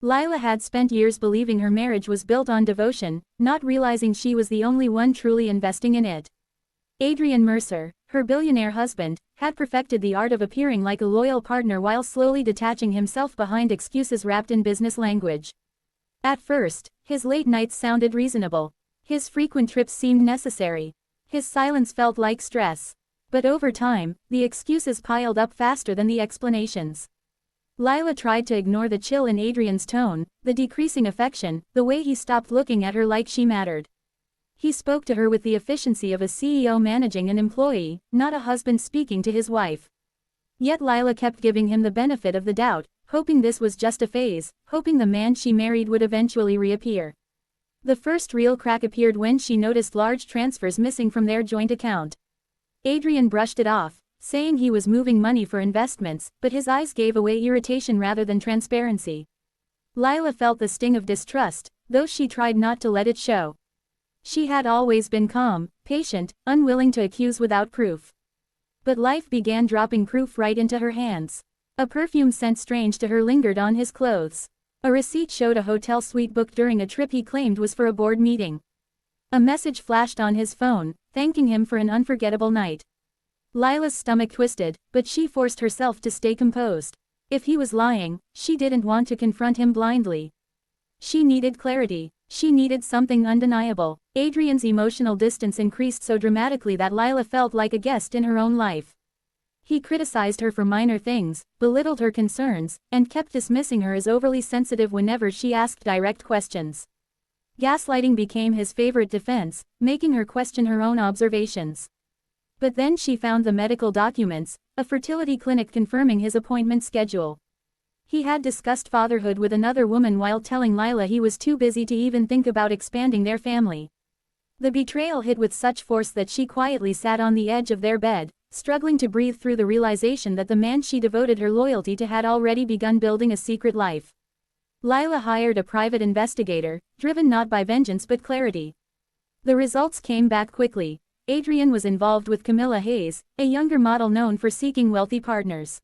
Lila had spent years believing her marriage was built on devotion, not realizing she was the only one truly investing in it. Adrian Mercer, her billionaire husband, had perfected the art of appearing like a loyal partner while slowly detaching himself behind excuses wrapped in business language. At first, his late nights sounded reasonable. His frequent trips seemed necessary. His silence felt like stress. But over time, the excuses piled up faster than the explanations. Lila tried to ignore the chill in Adrian's tone, the decreasing affection, the way he stopped looking at her like she mattered. He spoke to her with the efficiency of a CEO managing an employee, not a husband speaking to his wife. Yet Lila kept giving him the benefit of the doubt, hoping this was just a phase, hoping the man she married would eventually reappear. The first real crack appeared when she noticed large transfers missing from their joint account. Adrian brushed it off, saying he was moving money for investments, but his eyes gave away irritation rather than transparency. Lila felt the sting of distrust, though she tried not to let it show. She had always been calm, patient, unwilling to accuse without proof. But life began dropping proof right into her hands. A perfume scent strange to her lingered on his clothes. A receipt showed a hotel suite booked during a trip he claimed was for a board meeting. A message flashed on his phone, thanking him for an unforgettable night. Lila's stomach twisted, but she forced herself to stay composed. If he was lying, she didn't want to confront him blindly. She needed clarity. She needed something undeniable. Adrian's emotional distance increased so dramatically that Lila felt like a guest in her own life. He criticized her for minor things, belittled her concerns, and kept dismissing her as overly sensitive whenever she asked direct questions. Gaslighting became his favorite defense, making her question her own observations. But then she found the medical documents, a fertility clinic confirming his appointment schedule. He had discussed fatherhood with another woman while telling Lila he was too busy to even think about expanding their family. The betrayal hit with such force that she quietly sat on the edge of their bed, struggling to breathe through the realization that the man she devoted her loyalty to had already begun building a secret life. Lila hired a private investigator, driven not by vengeance but clarity. The results came back quickly. Adrian was involved with Camilla Hayes, a younger model known for seeking wealthy partners.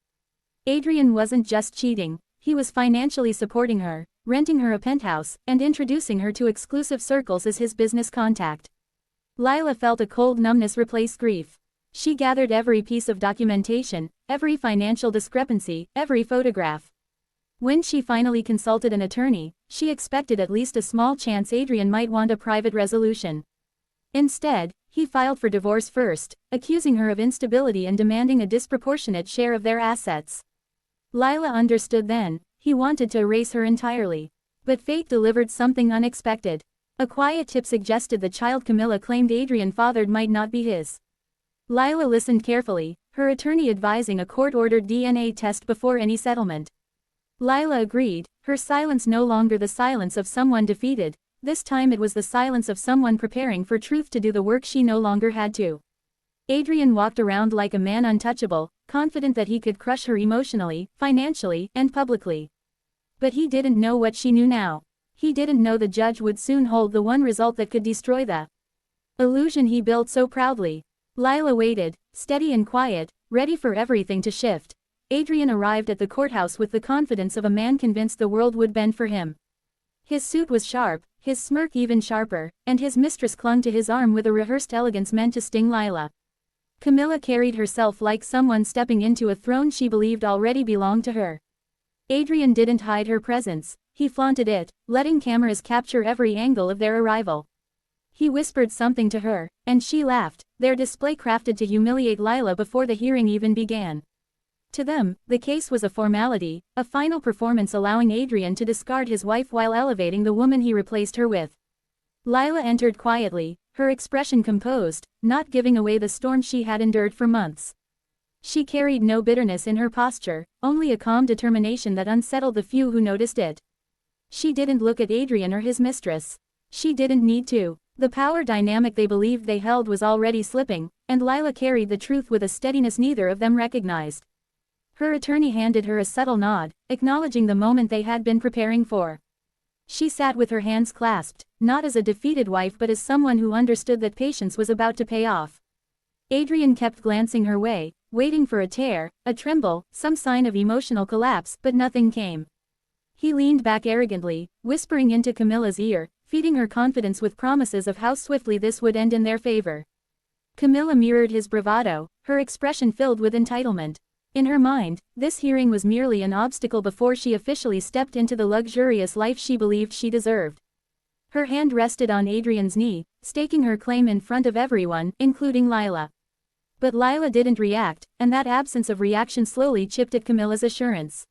Adrian wasn't just cheating, he was financially supporting her, renting her a penthouse, and introducing her to exclusive circles as his business contact. Lila felt a cold numbness replace grief. She gathered every piece of documentation, every financial discrepancy, every photograph. When she finally consulted an attorney, she expected at least a small chance Adrian might want a private resolution. Instead, he filed for divorce first, accusing her of instability and demanding a disproportionate share of their assets. Lila understood then, he wanted to erase her entirely. But fate delivered something unexpected. A quiet tip suggested the child Camilla claimed Adrian fathered might not be his. Lila listened carefully, her attorney advising a court-ordered DNA test before any settlement. Lila agreed, her silence no longer the silence of someone defeated. This time it was the silence of someone preparing for truth to do the work she no longer had to. Adrian walked around like a man untouchable, confident that he could crush her emotionally, financially, and publicly. But he didn't know what she knew now. He didn't know the judge would soon hold the one result that could destroy the illusion he built so proudly. Lila waited, steady and quiet, ready for everything to shift. Adrian arrived at the courthouse with the confidence of a man convinced the world would bend for him. His suit was sharp, his smirk even sharper, and his mistress clung to his arm with a rehearsed elegance meant to sting Lila. Camilla carried herself like someone stepping into a throne she believed already belonged to her. Adrian didn't hide her presence, he flaunted it, letting cameras capture every angle of their arrival. He whispered something to her, and she laughed, their display crafted to humiliate Lila before the hearing even began. To them, the case was a formality, a final performance allowing Adrian to discard his wife while elevating the woman he replaced her with. Lila entered quietly, her expression composed, not giving away the storm she had endured for months. She carried no bitterness in her posture, only a calm determination that unsettled the few who noticed it. She didn't look at Adrian or his mistress. She didn't need to. The power dynamic they believed they held was already slipping, and Lila carried the truth with a steadiness neither of them recognized. Her attorney handed her a subtle nod, acknowledging the moment they had been preparing for. She sat with her hands clasped, not as a defeated wife but as someone who understood that patience was about to pay off. Adrian kept glancing her way, waiting for a tear, a tremble, some sign of emotional collapse, but nothing came. He leaned back arrogantly, whispering into Camilla's ear, feeding her confidence with promises of how swiftly this would end in their favor. Camilla mirrored his bravado, her expression filled with entitlement. In her mind, this hearing was merely an obstacle before she officially stepped into the luxurious life she believed she deserved. Her hand rested on Adrian's knee, staking her claim in front of everyone, including Lila. But Lila didn't react, and that absence of reaction slowly chipped at Camilla's assurance.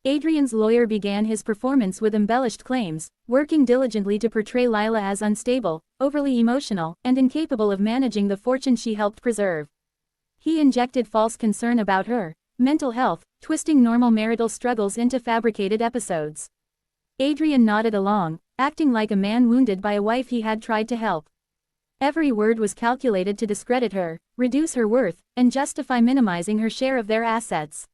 Adrian's lawyer began his performance with embellished claims, working diligently to portray Lila as unstable, overly emotional, and incapable of managing the fortune she helped preserve. He injected false concern about her mental health, twisting normal marital struggles into fabricated episodes. Adrian nodded along, acting like a man wounded by a wife he had tried to help. Every word was calculated to discredit her, reduce her worth, and justify minimizing her share of their assets.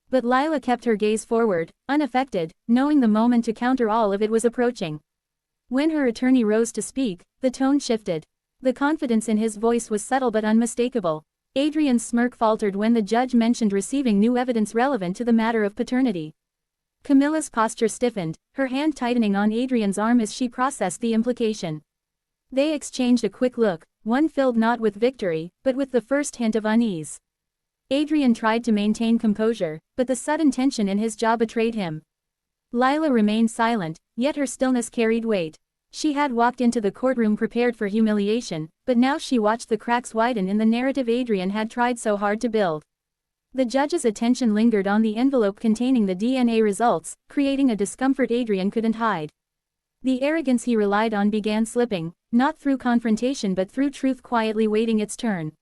But Lila kept her gaze forward, unaffected, knowing the moment to counter all of it was approaching. When her attorney rose to speak, the tone shifted. The confidence in his voice was subtle but unmistakable. Adrian's smirk faltered when the judge mentioned receiving new evidence relevant to the matter of paternity. Camilla's posture stiffened, her hand tightening on Adrian's arm as she processed the implication. They exchanged a quick look, one filled not with victory, but with the first hint of unease. Adrian tried to maintain composure, but the sudden tension in his jaw betrayed him. Lila remained silent, yet her stillness carried weight. She had walked into the courtroom prepared for humiliation, but now she watched the cracks widen in the narrative Adrian had tried so hard to build. The judge's attention lingered on the envelope containing the DNA results, creating a discomfort Adrian couldn't hide. The arrogance he relied on began slipping, not through confrontation but through truth quietly waiting its turn.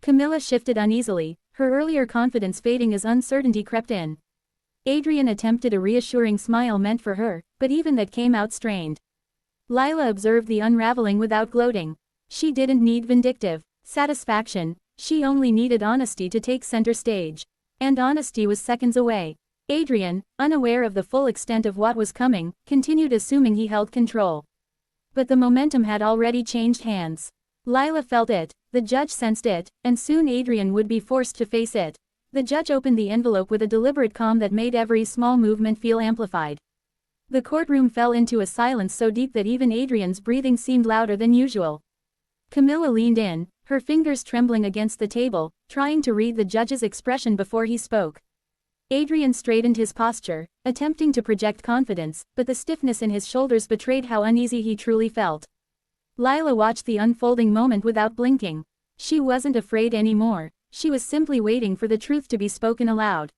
Camilla shifted uneasily, her earlier confidence fading as uncertainty crept in. Adrian attempted a reassuring smile meant for her, but even that came out strained. Lila observed the unraveling without gloating. She didn't need vindictive satisfaction, she only needed honesty to take center stage. And honesty was seconds away. Adrian, unaware of the full extent of what was coming, continued assuming he held control. But the momentum had already changed hands. Lila felt it, the judge sensed it, and soon Adrian would be forced to face it. The judge opened the envelope with a deliberate calm that made every small movement feel amplified. The courtroom fell into a silence so deep that even Adrian's breathing seemed louder than usual. Camilla leaned in, her fingers trembling against the table, trying to read the judge's expression before he spoke. Adrian straightened his posture, attempting to project confidence, but the stiffness in his shoulders betrayed how uneasy he truly felt. Lila watched the unfolding moment without blinking. She wasn't afraid anymore, she was simply waiting for the truth to be spoken aloud.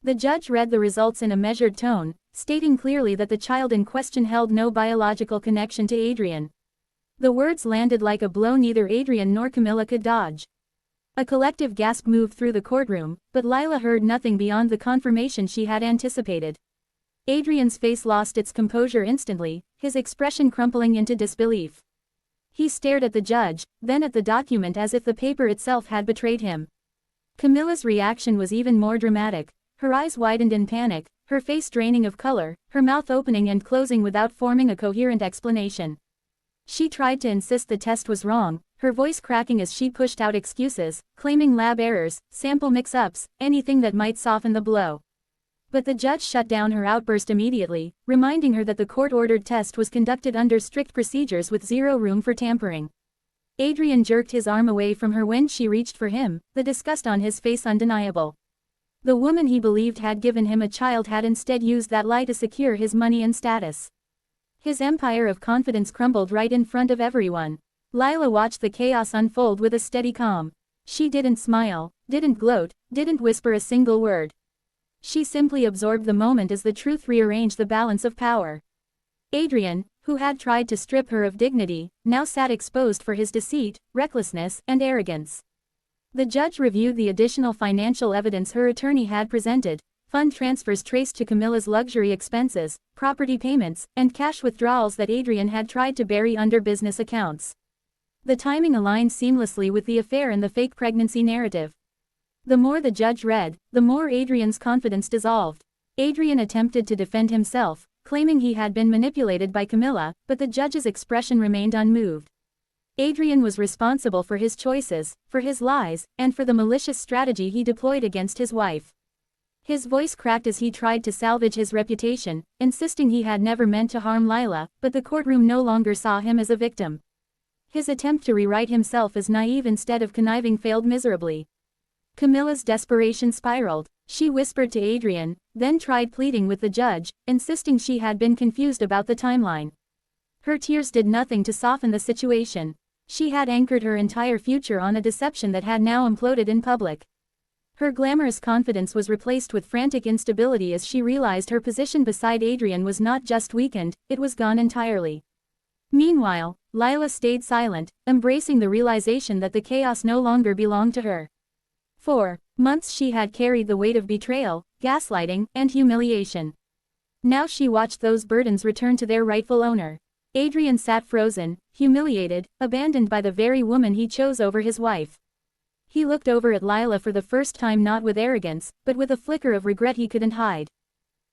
The judge read the results in a measured tone, stating clearly that the child in question held no biological connection to Adrian. The words landed like a blow neither Adrian nor Camilla could dodge. A collective gasp moved through the courtroom, but Lila heard nothing beyond the confirmation she had anticipated. Adrian's face lost its composure instantly, his expression crumpling into disbelief. He stared at the judge, then at the document as if the paper itself had betrayed him. Camilla's reaction was even more dramatic. Her eyes widened in panic, her face draining of color, her mouth opening and closing without forming a coherent explanation. She tried to insist the test was wrong, her voice cracking as she pushed out excuses, claiming lab errors, sample mix-ups, anything that might soften the blow. But the judge shut down her outburst immediately, reminding her that the court-ordered test was conducted under strict procedures with zero room for tampering. Adrian jerked his arm away from her when she reached for him, the disgust on his face undeniable. The woman he believed had given him a child had instead used that lie to secure his money and status. His empire of confidence crumbled right in front of everyone. Lila watched the chaos unfold with a steady calm. She didn't smile, didn't gloat, didn't whisper a single word. She simply absorbed the moment as the truth rearranged the balance of power. Adrian, who had tried to strip her of dignity, now sat exposed for his deceit, recklessness, and arrogance. The judge reviewed the additional financial evidence her attorney had presented, fund transfers traced to Camilla's luxury expenses, property payments, and cash withdrawals that Adrian had tried to bury under business accounts. The timing aligned seamlessly with the affair and the fake pregnancy narrative. The more the judge read, the more Adrian's confidence dissolved. Adrian attempted to defend himself, claiming he had been manipulated by Camilla, but the judge's expression remained unmoved. Adrian was responsible for his choices, for his lies, and for the malicious strategy he deployed against his wife. His voice cracked as he tried to salvage his reputation, insisting he had never meant to harm Lila, but the courtroom no longer saw him as a victim. His attempt to rewrite himself as naive instead of conniving failed miserably. Camilla's desperation spiraled. She whispered to Adrian, then tried pleading with the judge, insisting she had been confused about the timeline. Her tears did nothing to soften the situation. She had anchored her entire future on a deception that had now imploded in public. Her glamorous confidence was replaced with frantic instability as she realized her position beside Adrian was not just weakened, it was gone entirely. Meanwhile, Lila stayed silent, embracing the realization that the chaos no longer belonged to her. For months she had carried the weight of betrayal, gaslighting, and humiliation. Now she watched those burdens return to their rightful owner. Adrian sat frozen, humiliated, abandoned by the very woman he chose over his wife. He looked over at Lila for the first time, not with arrogance, but with a flicker of regret he couldn't hide.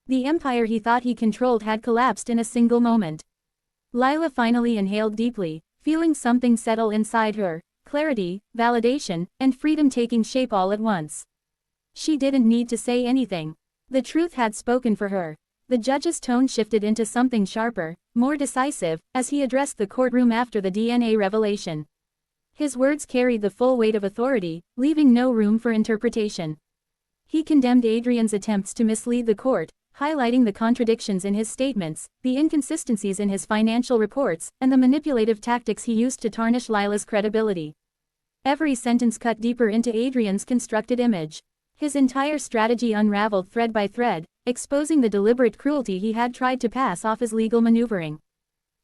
The empire he thought he controlled had collapsed in a single moment. Lila finally inhaled deeply, feeling something settle inside her, clarity, validation, and freedom taking shape all at once. She didn't need to say anything. The truth had spoken for her. The judge's tone shifted into something sharper, more decisive, as he addressed the courtroom after the DNA revelation. His words carried the full weight of authority, leaving no room for interpretation. He condemned Adrian's attempts to mislead the court, highlighting the contradictions in his statements, the inconsistencies in his financial reports, and the manipulative tactics he used to tarnish Lila's credibility. Every sentence cut deeper into Adrian's constructed image. His entire strategy unraveled thread by thread, exposing the deliberate cruelty he had tried to pass off as legal maneuvering.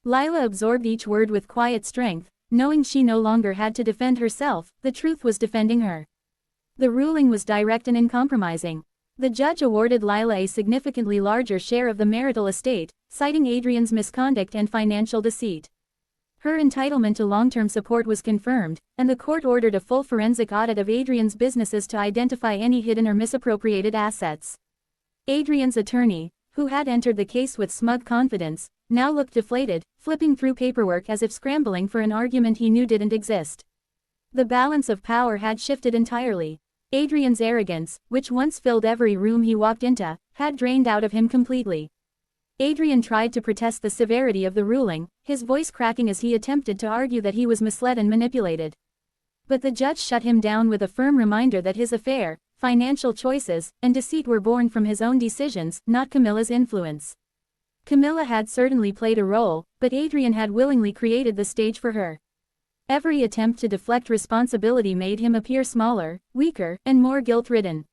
Lila absorbed each word with quiet strength, knowing she no longer had to defend herself, the truth was defending her. The ruling was direct and uncompromising. The judge awarded Lila a significantly larger share of the marital estate, citing Adrian's misconduct and financial deceit. Her entitlement to long-term support was confirmed, and the court ordered a full forensic audit of Adrian's businesses to identify any hidden or misappropriated assets. Adrian's attorney, who had entered the case with smug confidence, now looked deflated, flipping through paperwork as if scrambling for an argument he knew didn't exist. The balance of power had shifted entirely. Adrian's arrogance, which once filled every room he walked into, had drained out of him completely. Adrian tried to protest the severity of the ruling, his voice cracking as he attempted to argue that he was misled and manipulated. But the judge shut him down with a firm reminder that his affair, financial choices, and deceit were born from his own decisions, not Camilla's influence. Camilla had certainly played a role, but Adrian had willingly created the stage for her. Every attempt to deflect responsibility made him appear smaller, weaker, and more guilt-ridden.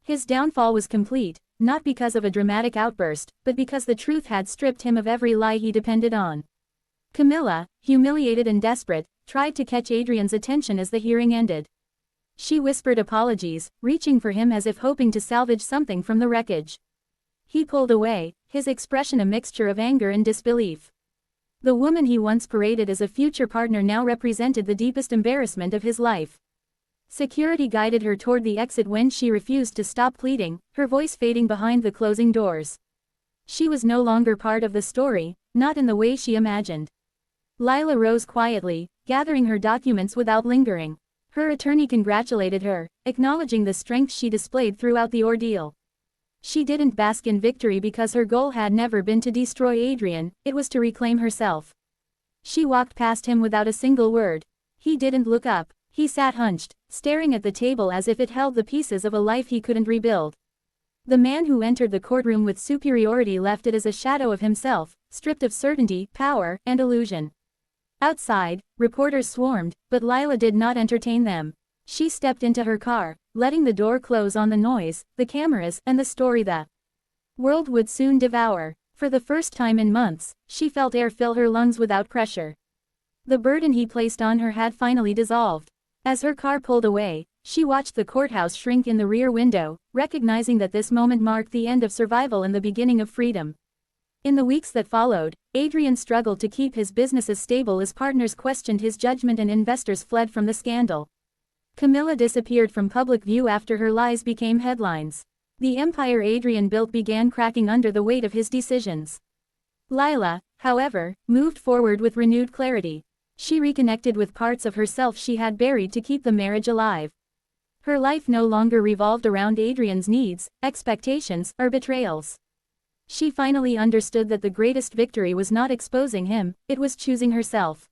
His downfall was complete, not because of a dramatic outburst, but because the truth had stripped him of every lie he depended on. Camilla, humiliated and desperate, tried to catch Adrian's attention as the hearing ended. She whispered apologies, reaching for him as if hoping to salvage something from the wreckage. He pulled away, his expression a mixture of anger and disbelief. The woman he once paraded as a future partner now represented the deepest embarrassment of his life. Security guided her toward the exit when she refused to stop pleading, her voice fading behind the closing doors. She was no longer part of the story, not in the way she imagined. Lila rose quietly, gathering her documents without lingering. Her attorney congratulated her, acknowledging the strength she displayed throughout the ordeal. She didn't bask in victory because her goal had never been to destroy Adrian, it was to reclaim herself. She walked past him without a single word. He didn't look up. He sat hunched, staring at the table as if it held the pieces of a life he couldn't rebuild. The man who entered the courtroom with superiority left it as a shadow of himself, stripped of certainty, power, and illusion. Outside, reporters swarmed, but Lila did not entertain them. She stepped into her car, letting the door close on the noise, the cameras, and the story the world would soon devour. For the first time in months, she felt air fill her lungs without pressure. The burden he placed on her had finally dissolved. As her car pulled away, she watched the courthouse shrink in the rear window, recognizing that this moment marked the end of survival and the beginning of freedom. In the weeks that followed, Adrian struggled to keep his businesses stable as partners questioned his judgment and investors fled from the scandal. Camilla disappeared from public view after her lies became headlines. The empire Adrian built began cracking under the weight of his decisions. Lila, however, moved forward with renewed clarity. She reconnected with parts of herself she had buried to keep the marriage alive. Her life no longer revolved around Adrian's needs, expectations, or betrayals. She finally understood that the greatest victory was not exposing him, it was choosing herself.